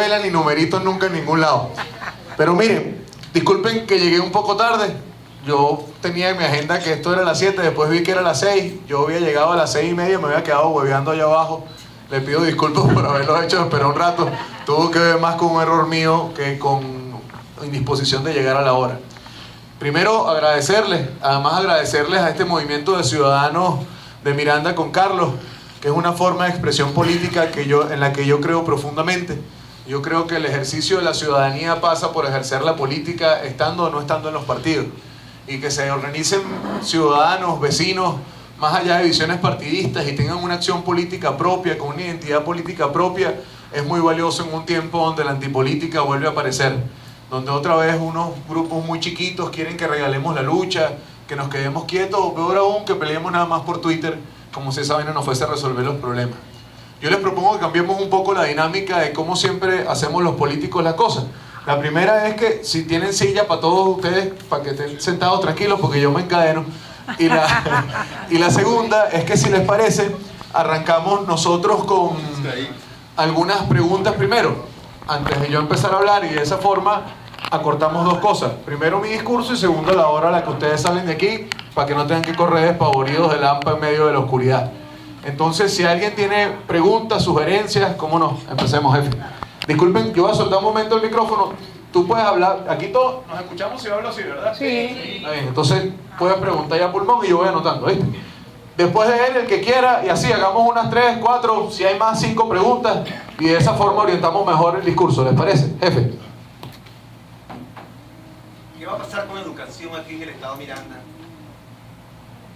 vela ni numeritos nunca en ningún lado. Pero miren, disculpen que llegué un poco tarde. Yo tenía en mi agenda que esto era a las 7, después vi que era a las 6. Yo había llegado a las 6:30, me había quedado hueveando allá abajo. Le pido disculpas por haberlo hecho, esperé un rato. Tuvo que ver más con un error mío que con indisposición de llegar a la hora. Primero, agradecerles a este movimiento de ciudadanos de Miranda con Carlos, que es una forma de expresión política en la que yo creo profundamente. Yo creo que el ejercicio de la ciudadanía pasa por ejercer la política estando o no estando en los partidos. Y que se organicen ciudadanos, vecinos, más allá de visiones partidistas y tengan una acción política propia, con una identidad política propia, es muy valioso en un tiempo donde la antipolítica vuelve a aparecer. Donde otra vez unos grupos muy chiquitos quieren que regalemos la lucha, que nos quedemos quietos, o peor aún, que peleemos nada más por Twitter, como si esa vaina nos fuese a resolver los problemas. Yo les propongo que cambiemos un poco la dinámica de cómo siempre hacemos los políticos las cosas. La primera es que si tienen silla para todos ustedes, para que estén sentados tranquilos, porque yo me encadeno. Y la segunda es que, si les parece, arrancamos nosotros con algunas preguntas primero, antes de yo empezar a hablar, y de esa forma acortamos dos cosas. Primero mi discurso y segundo la hora a la que ustedes salen de aquí, para que no tengan que correr despavoridos de lampa en medio de la oscuridad. Entonces, si alguien tiene preguntas, sugerencias, ¿cómo no? Empecemos, jefe. Disculpen, yo voy a soltar un momento el micrófono. Tú puedes hablar, aquí todos nos escuchamos si hablo así, ¿verdad? Sí. Está bien, entonces puedes preguntar ya pulmón y yo voy anotando, ¿viste? Después de él, el que quiera, y así hagamos unas 3, 4, si hay más, 5 preguntas, y de esa forma orientamos mejor el discurso, ¿les parece, jefe? ¿Qué va a pasar con la educación aquí en el estado Miranda?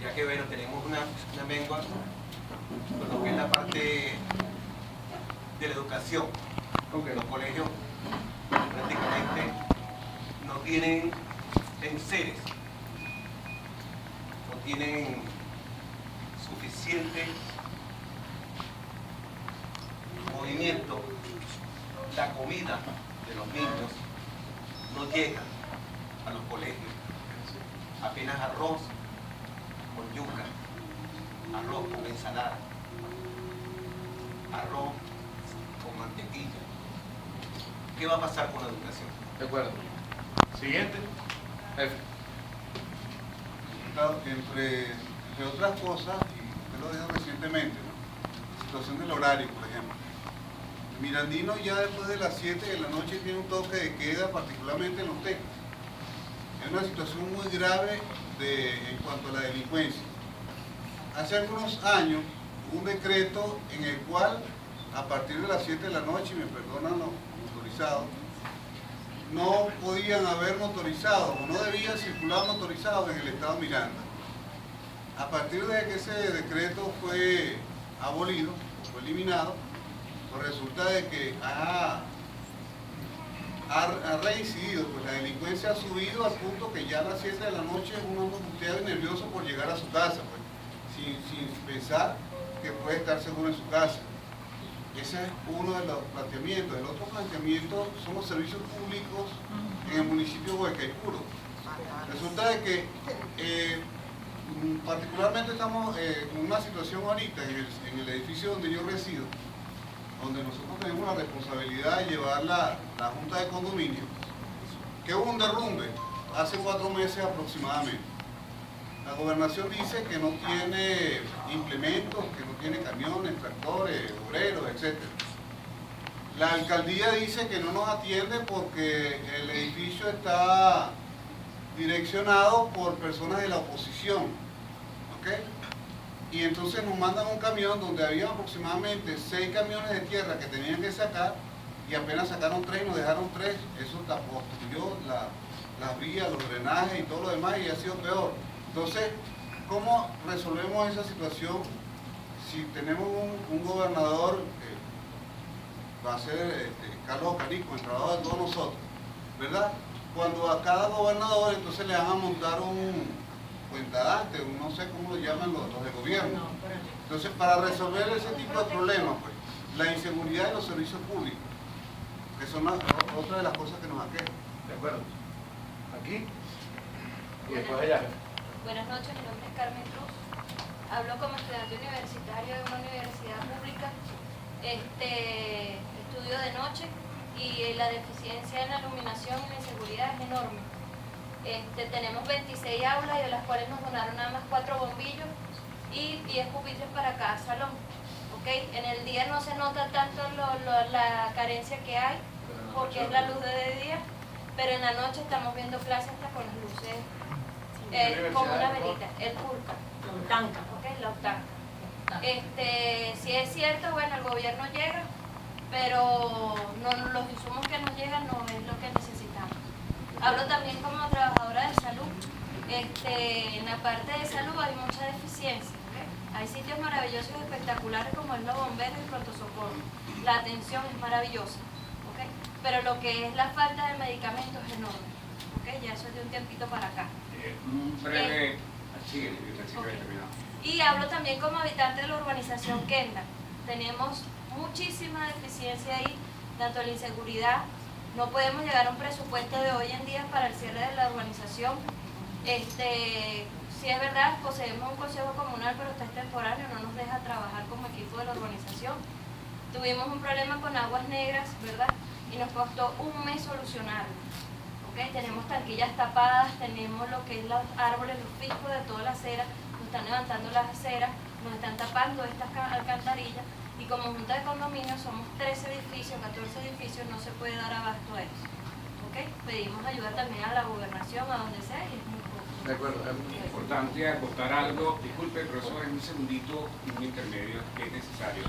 Ya que, bueno, tenemos una mengua con lo que es la parte de la educación. Los colegios prácticamente no tienen enseres, no tienen suficiente movimiento. La comida de los niños no llega a los colegios, apenas arroz con yuca, arroz con ensalada, arroz con mantequilla. ¿Qué va a pasar con la educación? De acuerdo. Siguiente. Jefe. Claro, entre otras cosas, y usted lo dijo recientemente, ¿no? La situación del horario, por ejemplo. El mirandino ya después de las 7 de la noche tiene un toque de queda, particularmente en los tecos. Es una situación muy grave en cuanto a la delincuencia. Hace algunos años hubo un decreto en el cual, a partir de las 7 de la noche, y me perdonan los motorizados, no podían haber motorizados o no debían circular motorizados en el estado Miranda. A partir de que ese decreto fue abolido, fue eliminado, pues resulta de que ha reincidido, pues la delincuencia ha subido al punto que ya a las 7 de la noche uno anda angustiado y nervioso por llegar a su casa, pues, sin pensar que puede estar seguro en su casa. Ese es uno de los planteamientos. El otro planteamiento son los servicios públicos en el municipio de Huaycaipuro. Resulta de que particularmente estamos en una situación ahorita en el edificio donde yo resido, donde nosotros tenemos la responsabilidad de llevar la junta de condominio, que hubo un derrumbe hace 4 meses aproximadamente. La gobernación dice que no tiene implementos, que no tiene camiones, tractores, obreros, etc. La alcaldía dice que no nos atiende porque el edificio está direccionado por personas de la oposición, ¿ok? Y entonces nos mandan un camión donde había aproximadamente 6 camiones de tierra que tenían que sacar, y apenas sacaron 3 y nos dejaron 3. Eso tapó las vías, los drenajes y todo lo demás, y ha sido peor. Entonces, ¿cómo resolvemos esa situación si tenemos un gobernador que va a ser Carlos Ocarico, el trabajo de todos nosotros, ¿verdad? Cuando a cada gobernador entonces le van a montar un cuentadante, no sé cómo lo llaman los de gobierno. Entonces, para resolver ese tipo de problemas, pues, la inseguridad y los servicios públicos, que son otra de las cosas que nos aquejan. De acuerdo. Aquí y después allá. Buenas noches, mi nombre es Carmen Cruz. Hablo como estudiante universitario de una universidad pública. Estudio de noche y la deficiencia en la iluminación y la inseguridad es enorme. Tenemos 26 aulas y de las cuales nos donaron nada más 4 bombillos y 10 pupitres para cada salón. ¿Okay? En el día no se nota tanto la carencia que hay porque es la luz de día, pero en la noche estamos viendo clases hasta con las luces como una velita, el purca. La octanca. ¿Okay? La octanca. Si es cierto, bueno, el gobierno llega, pero los insumos que nos llegan no es lo que necesitamos. Hablo también como trabajadora de salud. En la parte de salud hay mucha deficiencia. ¿Okay? Hay sitios maravillosos y espectaculares como es los bomberos y pronto socorro. La atención es maravillosa. ¿Okay? Pero lo que es la falta de medicamentos es enorme. ¿Okay? Ya eso es de un tiempito para acá. Un breve... Sigue, okay. Y hablo también como habitante de la urbanización Kendall. Tenemos muchísima deficiencia ahí, tanto la inseguridad, no podemos llegar a un presupuesto de hoy en día para el cierre de la urbanización. Sí es verdad, poseemos un consejo comunal, pero está temporario, no nos deja trabajar como equipo de la urbanización. Tuvimos un problema con aguas negras, ¿verdad? Y nos costó un mes solucionarlo. ¿Okay? Tenemos tanquillas tapadas, tenemos lo que es los árboles, los fiscos de toda la acera, nos están levantando las aceras, nos están tapando estas alcantarillas. Y como junta de condominios somos 13 edificios, 14 edificios, no se puede dar abasto a eso. ¿Okay? Pedimos ayuda también a la gobernación, a donde sea, y es muy poco. De acuerdo. Es importante acotar algo, disculpe, pero eso es un segundito, un intermedio que es necesario.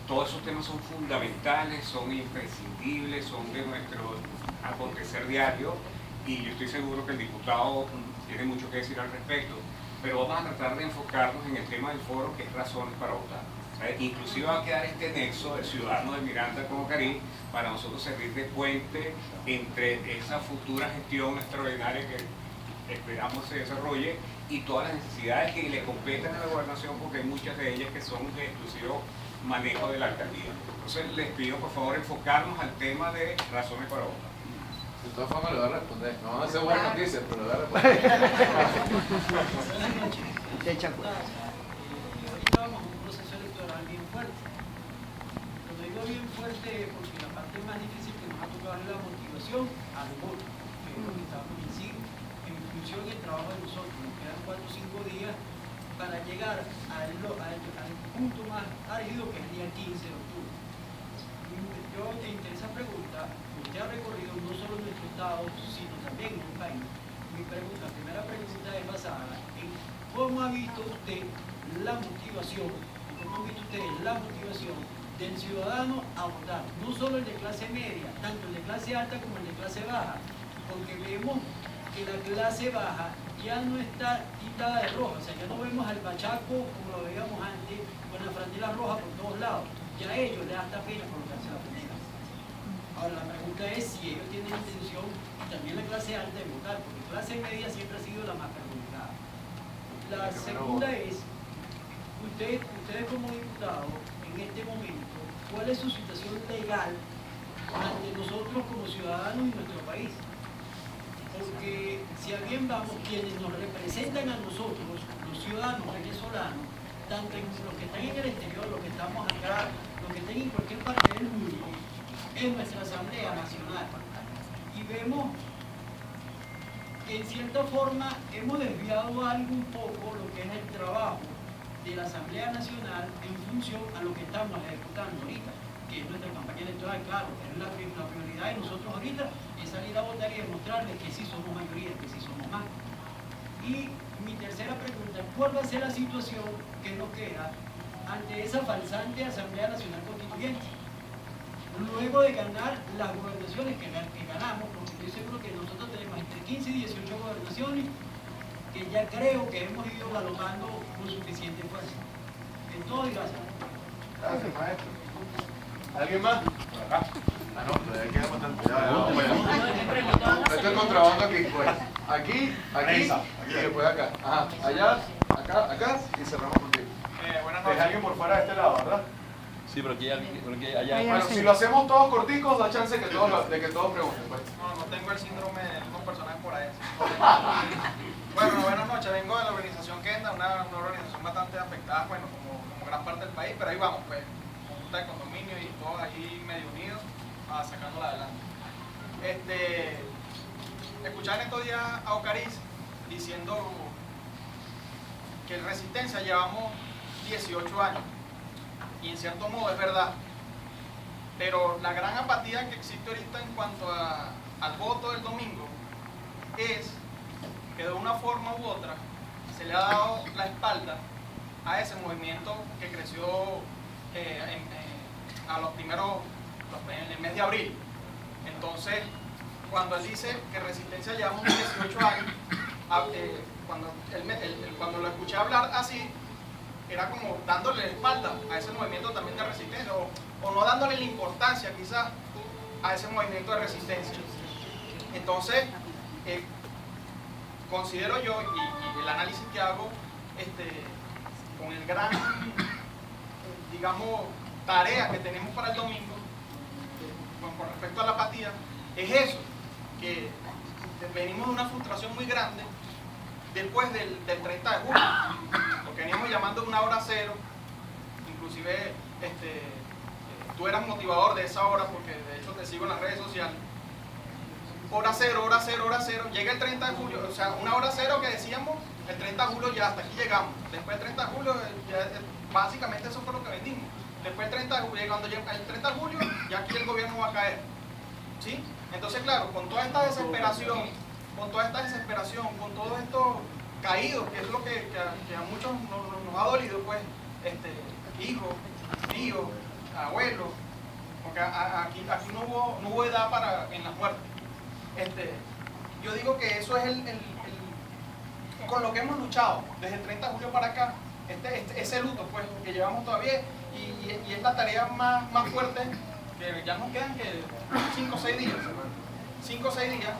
Todos esos temas son fundamentales, son imprescindibles, son de nuestro acontecer diario y yo estoy seguro que el diputado tiene mucho que decir al respecto, pero vamos a tratar de enfocarnos en el tema del foro, que es razones para votar. Inclusive va a quedar este nexo de ciudadanos de Miranda con Caribe para nosotros servir de puente entre esa futura gestión extraordinaria que esperamos se desarrolle y todas las necesidades que le competen a la gobernación, porque hay muchas de ellas que son de exclusivo manejo de la alcaldía. Entonces les pido por favor enfocarnos al tema de razones para votar. De todas formas le voy a responder, no van a ser buenas noticias, pero le voy a responder. Estábamos en un proceso electoral bien fuerte. Lo digo bien fuerte porque la parte más difícil que nos ha tocado es la motivación al voto, que es lo que estamos en función del trabajo de nosotros. Nos quedan 4 o 5 días para llegar al punto más álgido, que es el día 15 de octubre. Yo, entre esa pregunta, usted ha recorrido no solo nuestro estado, sino también en el país. Mi primera pregunta es basada en cómo ha visto usted la motivación, del ciudadano a votar, no solo el de clase media, tanto el de clase alta como el de clase baja, porque vemos que la clase baja ya no está tintada de roja, o sea, ya no vemos al bachaco como lo veíamos antes, con la franela roja por todos lados, ya a ellos les da hasta pena colocarse la franela. Ahora la pregunta es si ellos tienen intención, y también la clase alta, de votar, porque clase media siempre ha sido la más perjudicada. La segunda es, ustedes como diputados, en este momento, ¿cuál es su situación legal ante nosotros como ciudadanos y nuestro país? Porque si a bien vamos, quienes nos representan a nosotros, los ciudadanos venezolanos, tanto los que están en el exterior, los que estamos acá, los que están en cualquier parte del mundo, en nuestra Asamblea Nacional, y vemos que en cierta forma hemos desviado algo un poco lo que es el trabajo de la Asamblea Nacional en función a lo que estamos ejecutando ahorita, que es nuestra campaña electoral. Claro, es la prioridad de nosotros ahorita es salir a votar y demostrarles que sí somos mayoría, que sí somos más. Y mi tercera pregunta, ¿cuál va a ser la situación que nos queda ante esa falsante Asamblea Nacional Constituyente? Luego de ganar las gobernaciones que ganamos, porque estoy seguro que nosotros tenemos entre 15 y 18 gobernaciones que ya creo que hemos ido galopando con suficiente fuerza. En todo y gracias. Gracias, maestro. ¿Alguien más? Ah, no, pero ya queda bastante. Esto es contrabando aquí, pues. Aquí, y después acá. Ajá, allá, acá, y cerramos contigo. Buenas noches. ¿Es alguien por fuera de este lado, verdad? Sí, pero aquí allá. Bueno, si lo hacemos todos corticos, da chance de que todos pregunten, pues. No tengo el síndrome de unos personajes por ahí. Bueno, buenas noches. Vengo de la organización Kendall, una organización bastante afectada, bueno, como gran parte del país, pero ahí vamos, pues, con junta de condominio y todos ahí medio unidos. sacándola adelante. Escuchar en estos días a Ocariz diciendo que en Resistencia llevamos 18 años, y en cierto modo es verdad, pero la gran apatía que existe ahorita en cuanto al voto del domingo es que de una forma u otra se le ha dado la espalda a ese movimiento que creció a los primeros, en el mes de abril. Entonces, cuando él dice que Resistencia llevamos 18 años, cuando lo escuché hablar así, era como dándole la espalda a ese movimiento también de resistencia, o no dándole la importancia quizás a ese movimiento de resistencia. Entonces, considero yo, y el análisis que hago, con el gran, digamos, tarea que tenemos para el domingo, con respecto a la apatía, es eso, que venimos de una frustración muy grande después del 30 de julio, porque veníamos llamando una hora cero, inclusive tú eras motivador de esa hora, porque de hecho te sigo en las redes sociales. Hora cero, hora cero, hora cero, llega el 30 de julio, o sea, una hora cero que decíamos, el 30 de julio ya hasta aquí llegamos. Después del 30 de julio, básicamente eso fue lo que vendimos. Después del 30 de julio, cuando llega el 30 de julio, ya aquí el gobierno va a caer. ¿Sí? Entonces, claro, con toda esta desesperación, con todos estos caídos, que es lo que a muchos nos ha dolido, pues, hijos, tíos, abuelos, porque aquí no hubo edad en la muerte. Yo digo que eso es con lo que hemos luchado desde el 30 de julio para acá, ese luto pues, que llevamos todavía, y es la tarea más fuerte, que ya nos quedan que 5 o 6 días. 5 o 6 días,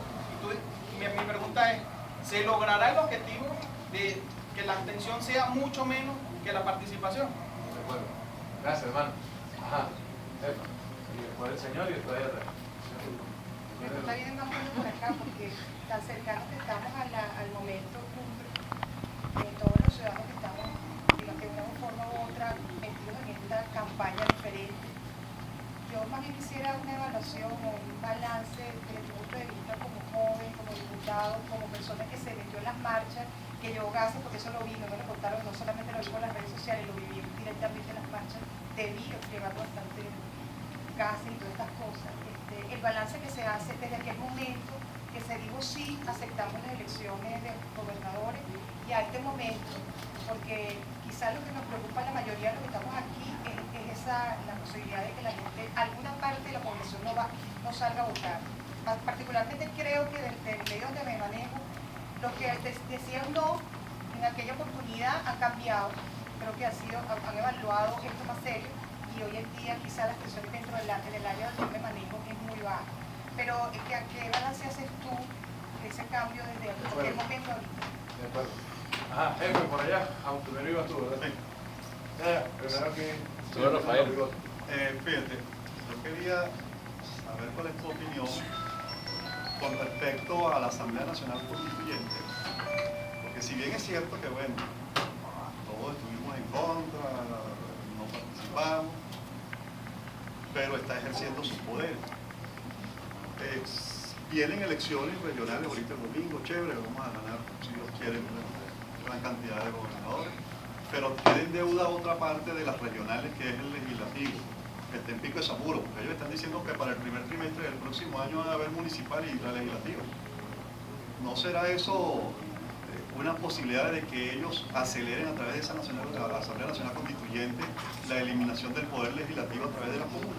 y mi pregunta es, ¿se logrará el objetivo de que la abstención sea mucho menos que la participación? De acuerdo. Gracias, hermano. Ajá. Y después el señor y después el resto. Me está viendo por acá porque tan cercanos que estamos al momento cumbre, todos los ciudadanos que estamos, digamos, de una forma u otra, metidos en esta campaña diferente. Yo más bien quisiera una evaluación o un balance desde mi punto de vista como joven, como diputado, como persona que se metió en las marchas, que llevó gases, porque eso lo vi, no me lo contaron, no solamente lo vi por las redes sociales, lo viví directamente en las marchas, debí llevar bastante gases y todas estas cosas. El balance que se hace desde aquel momento que se dijo sí, aceptamos las elecciones de gobernadores, y a este momento, porque quizás lo que nos preocupa a la mayoría de los que estamos aquí es la posibilidad de que la gente, alguna parte de la población no salga a votar. Particularmente creo que del medio donde me manejo, los que decían no en aquella oportunidad han cambiado, creo que han evaluado esto más serio, y hoy en día quizás las presiones dentro del área donde yo me manejo es muy baja. Pero ¿qué balance haces tú de ese cambio desde aquel momento ahorita? De acuerdo. Ajá, jefe, por allá. Aunque primero ibas tú, ¿verdad? Sí. Primero que... Señor Rafael. Fíjate, yo quería saber cuál es tu opinión con respecto a la Asamblea Nacional Constituyente. Porque si bien es cierto que, bueno, todos estuvimos en contra, no participamos, pero está ejerciendo sus poderes. Vienen elecciones regionales ahorita el domingo, chévere, vamos a ganar, si Dios quiere, una gran cantidad de gobernadores, pero tienen deuda otra parte de las regionales, que es el legislativo, que está en pico de Zamuro, porque ellos están diciendo que para el primer trimestre del próximo año va a haber municipal y la legislativa. ¿No será eso una posibilidad de que ellos aceleren a través de esa la Asamblea Nacional Constituyente la eliminación del poder legislativo a través de la comuna?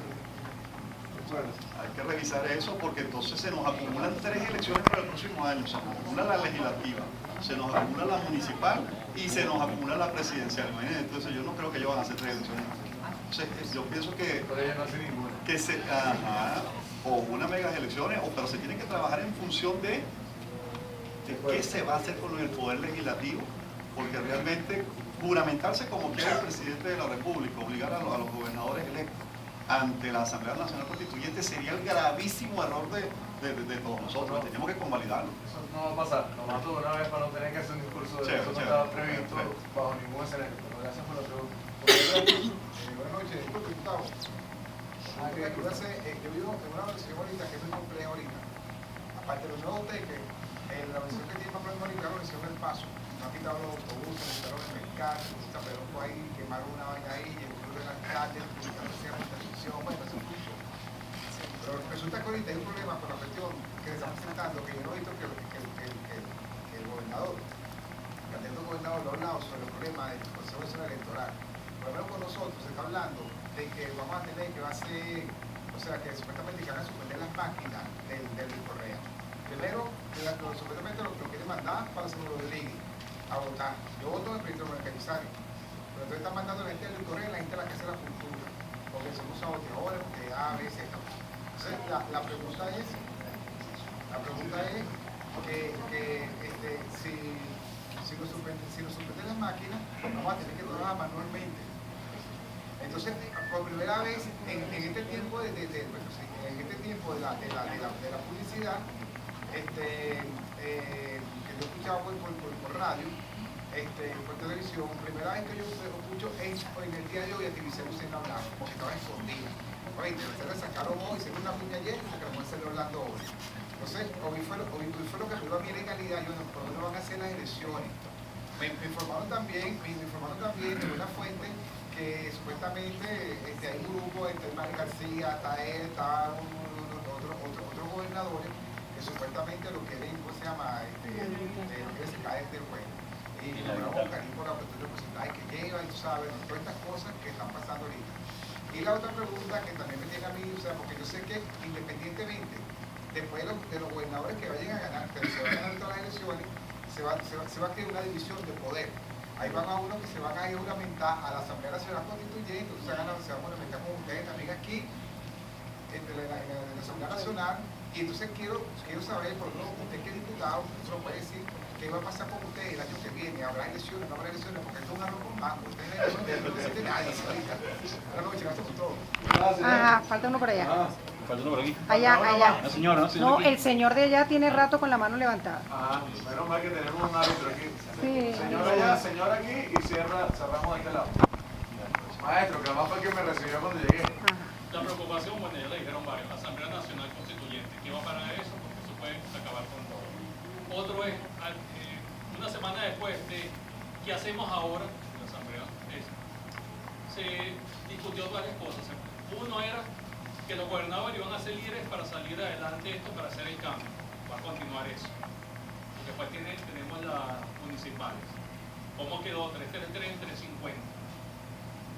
Hay que revisar eso, porque entonces se nos acumulan 3 elecciones para el próximo año. Se nos acumula la legislativa, se nos acumula la municipal y se nos acumula la presidencial. Imagínense, entonces yo no creo que ellos van a hacer 3 elecciones. Entonces yo pienso que... Pero ella no hace ninguna. O unas megas elecciones, pero se tiene que trabajar en función de qué se va a hacer con el poder legislativo, porque realmente juramentarse como quiere el presidente de la República, obligar a los gobernadores electos ante la Asamblea Nacional Constituyente sería el gravísimo error de todos nosotros. Tenemos que convalidarlo. Eso no va a pasar. Lo mato de una vez para no tener que hacer un discurso de eso. No estaba previsto bajo ningún escenario. Pero gracias por la pregunta. Buenas noches, disculpe, Gustavo. Yo vivo en una organización ahorita que es muy compleja ahorita. Aparte de los nuevos teques, la organización que tiene más problemas ahorita es la organización del Paso. No han quitado los autobuses, le quitaron el mercado, San Pedro fue ahí, quemaron una vaina ahí, llegó el de las calles, publicaron cierta televisión, bueno, eso es mucho. Pero resulta que ahorita hay un problema con la cuestión que le están presentando, que yo no he visto que el gobernador, el candidato gobernador lo ha hablado sobre el problema del Consejo Nacional Electoral. Por lo menos con nosotros se está hablando de que vamos a tener que va a ser, o sea, que supuestamente que van a suspender las máquinas del Correa. Primero, supuestamente lo quieren mandar para San Rodríguez a votar. Yo voto en el Pedro Mercanizar, pero entonces están mandando a la gente del Correa y la gente a la que hace la cultura, porque son los saboteadores, porque A, B, Z. Entonces, la pregunta es si nos suspenden las máquinas, vamos a tener que trabajar manualmente. Entonces, por primera vez en este tiempo de la publicidad, que yo escuchaba por radio, por televisión, primera vez que yo escucho en el día de hoy a Tibicero Lucena hablando, porque estaba escondida. Oye, se le sacaron hoy, se le una piña ayer, se quedó hablando hoy. Entonces, hoy fue lo que tuvo a mi legalidad, yo no, por lo menos van a hacer las elecciones. Me informaron también de una fuente que supuestamente hay un grupo, el Mari García, está él, está otros gobernadores que supuestamente lo quieren, ¿cómo se llama? Lo quieren sacar del juego. Y lo vamos a buscar por la cuestión de porcentaje que lleva, y tú sabes, todas estas cosas que están pasando ahorita. Y la otra pregunta que también me tiene a mí, o sea, porque yo sé que independientemente, después de los gobernadores que vayan a ganar, pero se van a ganar todas las elecciones, se va a crear una división de poder. Ahí van a uno que se van a ir a juramentar a la Asamblea Nacional Constituyente, se van a juramentar con ustedes también aquí, en la Asamblea Nacional, y entonces quiero saber, por lo menos usted que es diputado, usted lo puede decir, qué va a pasar con ustedes el año que viene, habrá elecciones, no habrá elecciones, porque esto es un arroz con mango, ustedes no deciden nadie ahorita. Buenas noches, gracias por todo. Ajá, falta uno por allá. Falta uno por aquí. Allá. La señora, ¿no? No, el señor de allá tiene rato con la mano levantada. Menos mal que tenemos un árbitro aquí. Sí. Señor allá, señor aquí y cerramos de este lado. Maestro, que además fue el que me recibió cuando llegué. La preocupación, bueno, ya le dijeron varios, Asamblea Nacional Constituyente, que va para eso porque eso puede acabar con todo. Otro es, una semana después de qué hacemos ahora, en la Asamblea, se discutió varias cosas. Uno era que los gobernadores iban a ser líderes para salir adelante esto, para hacer el cambio. Va a continuar eso. Después tenemos las municipales. ¿Cómo quedó? 333, 350.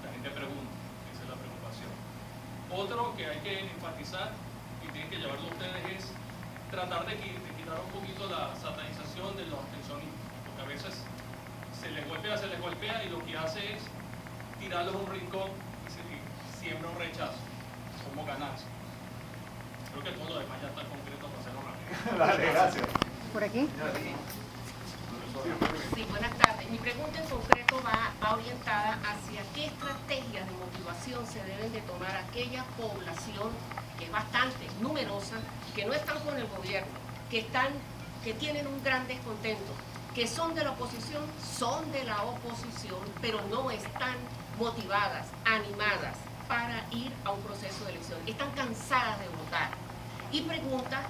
La gente pregunta, esa es la preocupación. Otro que hay que enfatizar y tienen que llevarlo ustedes es tratar de quitar un poquito la satanización de los abstencionistas, porque a veces se les golpea y lo que hace es tirarlos a un rincón y siembra un rechazo como ganancia. Creo que todo lo demás ya está concreto para hacerlo rápido. Dale, gracias. ¿Por aquí? Sí, buenas tardes. Mi pregunta en concreto va orientada hacia qué estrategias de motivación se deben de tomar aquella población que es bastante numerosa, que no están con el gobierno, que tienen un gran descontento, que son de la oposición, pero no están motivadas, animadas para ir a un proceso de elección. Están cansadas de votar. Y pregunta,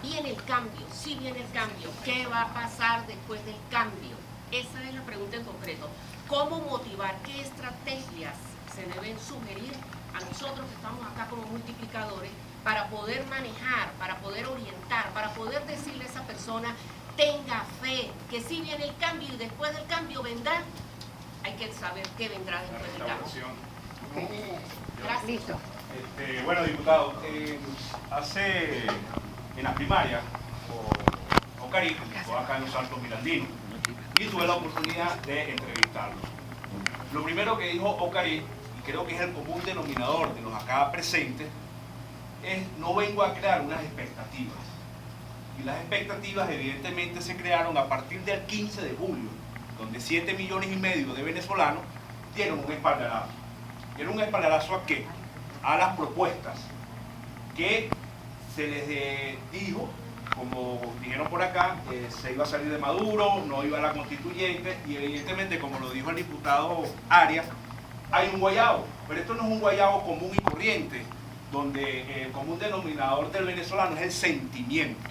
viene el cambio, sí viene el cambio, ¿qué va a pasar después del cambio? Esa es la pregunta en concreto. ¿Cómo motivar? ¿Qué estrategias se deben sugerir a nosotros que estamos acá como multiplicadores para poder manejar, para poder orientar, para poder decirle a esa persona, tenga fe, que sí viene el cambio y después del cambio vendrá? Hay que saber qué vendrá después del cambio. Gracias. Listo. Bueno, diputado, hace en la primaria, Ocari, fue acá en los Altos Mirandinos, y tuve la oportunidad de entrevistarlo. Lo primero que dijo Ocari, y creo que es el común denominador de los acá presentes, es: no vengo a crear unas expectativas. Y las expectativas evidentemente se crearon a partir del 15 de julio, donde 7,5 millones de venezolanos dieron un espaldarazo. ¿Dieron un espaldarazo a qué? A las propuestas que se les dijo, como dijeron por acá, se iba a salir de Maduro, no iba a la constituyente, y evidentemente, como lo dijo el diputado Arias, hay un guayabo, pero esto no es un guayabo común y corriente. donde el común denominador del venezolano es el sentimiento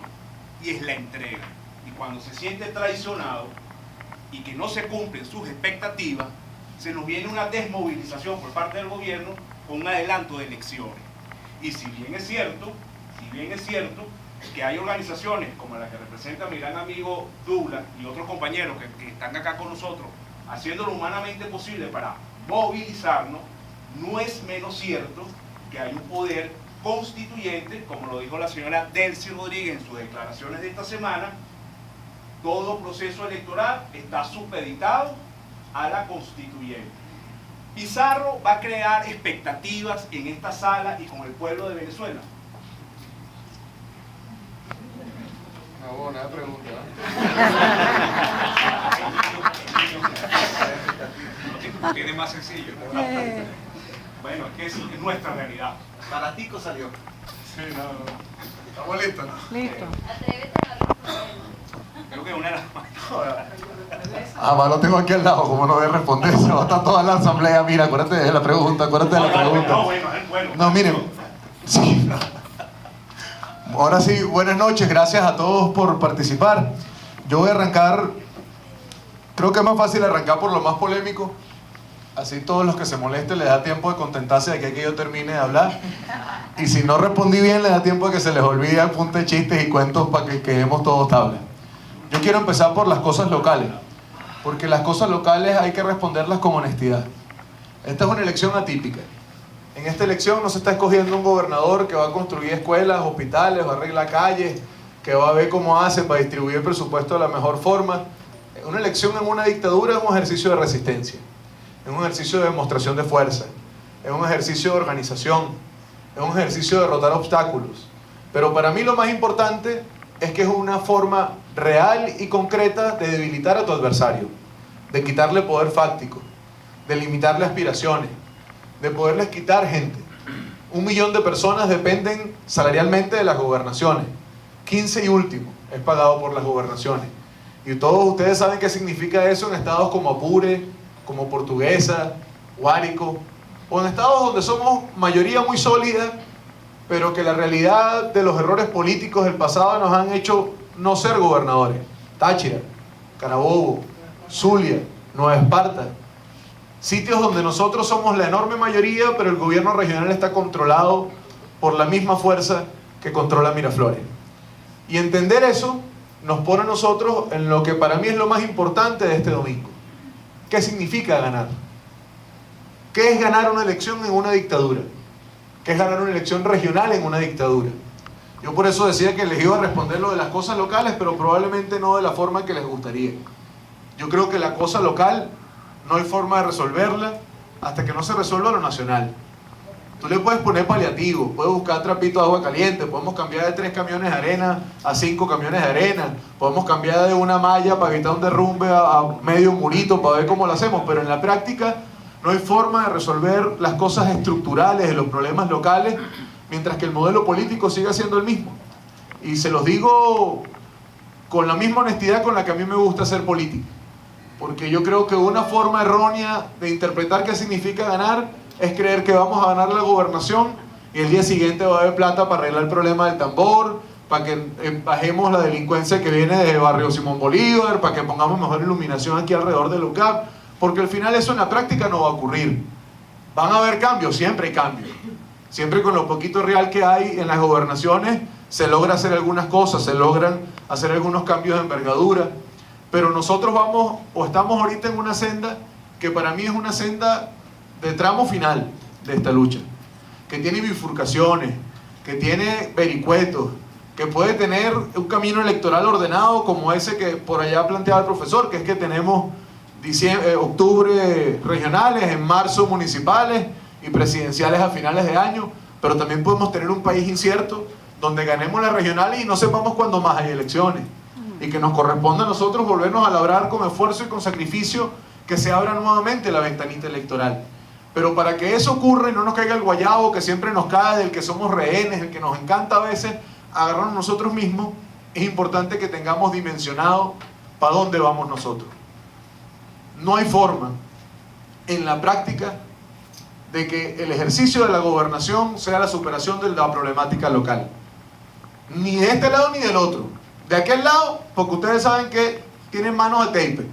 y es la entrega. Y cuando se siente traicionado y que no se cumplen sus expectativas, se nos viene una desmovilización por parte del gobierno con un adelanto de elecciones. Y si bien es cierto que hay organizaciones como la que representa mi gran amigo Douglas y otros compañeros que están acá con nosotros, haciendo lo humanamente posible para movilizarnos, no es menos cierto que hay un poder constituyente, como lo dijo la señora Delcy Rodríguez en sus declaraciones de esta semana. Todo proceso electoral está supeditado a la constituyente. Pizarro va a crear expectativas en esta sala y con el pueblo de Venezuela. Una buena pregunta. Lo tiene más sencillo. Bueno, es que es nuestra realidad. Baratico salió. Sí, no. Estamos listos, ¿no? Listo. Atrévete a responder. Creo que una de las más... Además lo tengo aquí al lado, como no voy a responder, se va a estar toda la asamblea. Mira, acuérdate de la pregunta, acuérdate de la pregunta. No, bueno, es bueno. No, miren, sí. Ahora sí, buenas noches, gracias a todos por participar. Yo voy a arrancar, creo que es más fácil arrancar por lo más polémico, así todos los que se molesten les da tiempo de contentarse de que yo termine de hablar. Y si no respondí bien, les da tiempo de que se les olvide el punto de chistes y cuentos para que quedemos todos tablas. Yo quiero empezar por las cosas locales, porque las cosas locales hay que responderlas con honestidad. Esta es una elección atípica. En esta elección no se está escogiendo un gobernador que va a construir escuelas, hospitales, va a arreglar calles, que va a ver cómo hace para distribuir el presupuesto de la mejor forma. Una elección en una dictadura es un ejercicio de resistencia, es un ejercicio de demostración de fuerza, es un ejercicio de organización, es un ejercicio de derrotar obstáculos. Pero para mí lo más importante es que es una forma real y concreta de debilitar a tu adversario, de quitarle poder fáctico, de limitarle aspiraciones, de poderles quitar gente. 1 millón de personas dependen salarialmente de las gobernaciones. 15 y último es pagado por las gobernaciones. Y todos ustedes saben qué significa eso en estados como Apure, como Portuguesa, Guárico, o en estados donde somos mayoría muy sólida, pero que la realidad de los errores políticos del pasado nos han hecho no ser gobernadores. Táchira, Carabobo, Zulia, Nueva Esparta. Sitios donde nosotros somos la enorme mayoría, pero el gobierno regional está controlado por la misma fuerza que controla Miraflores. Y entender eso nos pone a nosotros en lo que para mí es lo más importante de este domingo. ¿Qué significa ganar? ¿Qué es ganar una elección en una dictadura? ¿Qué es ganar una elección regional en una dictadura? Yo por eso decía que les iba a responder lo de las cosas locales, pero probablemente no de la forma que les gustaría. Yo creo que la cosa local no hay forma de resolverla hasta que no se resuelva lo nacional. Tú le puedes poner paliativos, puedes buscar trapito de agua caliente, podemos cambiar de 3 camiones de arena a 5 camiones de arena, podemos cambiar de una malla para evitar un derrumbe a medio murito para ver cómo lo hacemos, pero en la práctica no hay forma de resolver las cosas estructurales de los problemas locales mientras que el modelo político siga siendo el mismo. Y se los digo con la misma honestidad con la que a mí me gusta hacer política. Porque yo creo que una forma errónea de interpretar qué significa ganar es creer que vamos a ganar la gobernación y el día siguiente va a haber plata para arreglar el problema del tambor, para que bajemos la delincuencia que viene de Barrio Simón Bolívar, para que pongamos mejor iluminación aquí alrededor del UCAP, porque al final eso en la práctica no va a ocurrir. ¿Van a haber cambios? Siempre hay cambios. Siempre con lo poquito real que hay en las gobernaciones se logra hacer algunas cosas, se logran hacer algunos cambios de envergadura. Pero nosotros vamos, o estamos ahorita en una senda que para mí es una senda de tramo final de esta lucha, que tiene bifurcaciones, que tiene vericuetos, que puede tener un camino electoral ordenado como ese que por allá planteaba el profesor, que es que tenemos octubre regionales, en marzo municipales y presidenciales a finales de año, pero también podemos tener un país incierto donde ganemos las regionales y no sepamos cuándo más hay elecciones. Y que nos corresponde a nosotros volvernos a labrar con esfuerzo y con sacrificio que se abra nuevamente la ventanita electoral. Pero para que eso ocurra y no nos caiga el guayabo que siempre nos cae, del que somos rehenes, el que nos encanta a veces agarrarnos nosotros mismos, es importante que tengamos dimensionado para dónde vamos nosotros. No hay forma en la práctica de que el ejercicio de la gobernación sea la superación de la problemática local. Ni de este lado ni del otro. De aquel lado, porque ustedes saben que tienen manos de tape.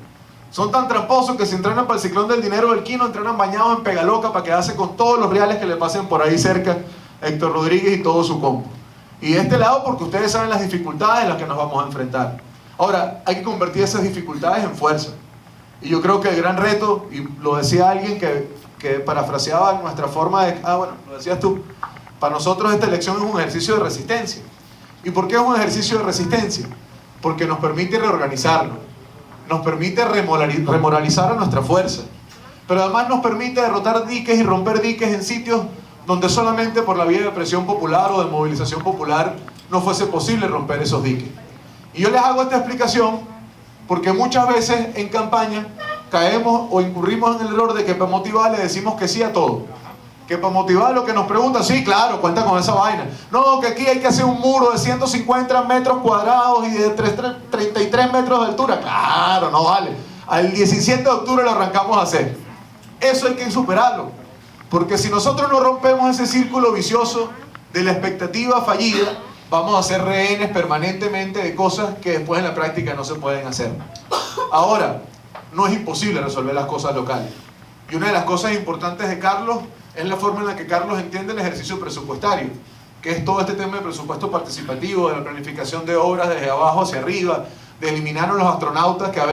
Son tan tramposos que si entrenan para el ciclón del dinero del Quino, entrenan bañados en Pegaloca para quedarse con todos los reales que le pasen por ahí cerca Héctor Rodríguez y todo su combo. Y de este lado porque ustedes saben las dificultades en las que nos vamos a enfrentar. Ahora, hay que convertir esas dificultades en fuerza. Y yo creo que el gran reto, y lo decía alguien que parafraseaba nuestra forma de... bueno, lo decías tú. Para nosotros esta elección es un ejercicio de resistencia. ¿Y por qué es un ejercicio de resistencia? Porque nos permite reorganizarnos. Nos permite remoralizar a nuestra fuerza. Pero además nos permite derrotar diques y romper diques en sitios donde solamente por la vía de presión popular o de movilización popular no fuese posible romper esos diques. Y yo les hago esta explicación porque muchas veces en campaña caemos o incurrimos en el error de que para motivar le decimos que sí a todo. Que para motivar lo que nos preguntan, sí, claro, cuenta con esa vaina. No, que aquí hay que hacer un muro de 150 metros cuadrados y de 33 metros de altura. Claro, no vale. Al 17 de octubre lo arrancamos a hacer. Eso hay que superarlo. Porque si nosotros no rompemos ese círculo vicioso de la expectativa fallida, vamos a ser rehenes permanentemente de cosas que después en la práctica no se pueden hacer. Ahora, no es imposible resolver las cosas locales. Y una de las cosas importantes de Carlos es la forma en la que Carlos entiende el ejercicio presupuestario, que es todo este tema de presupuesto participativo, de la planificación de obras desde abajo hacia arriba, de eliminar a los astronautas que a veces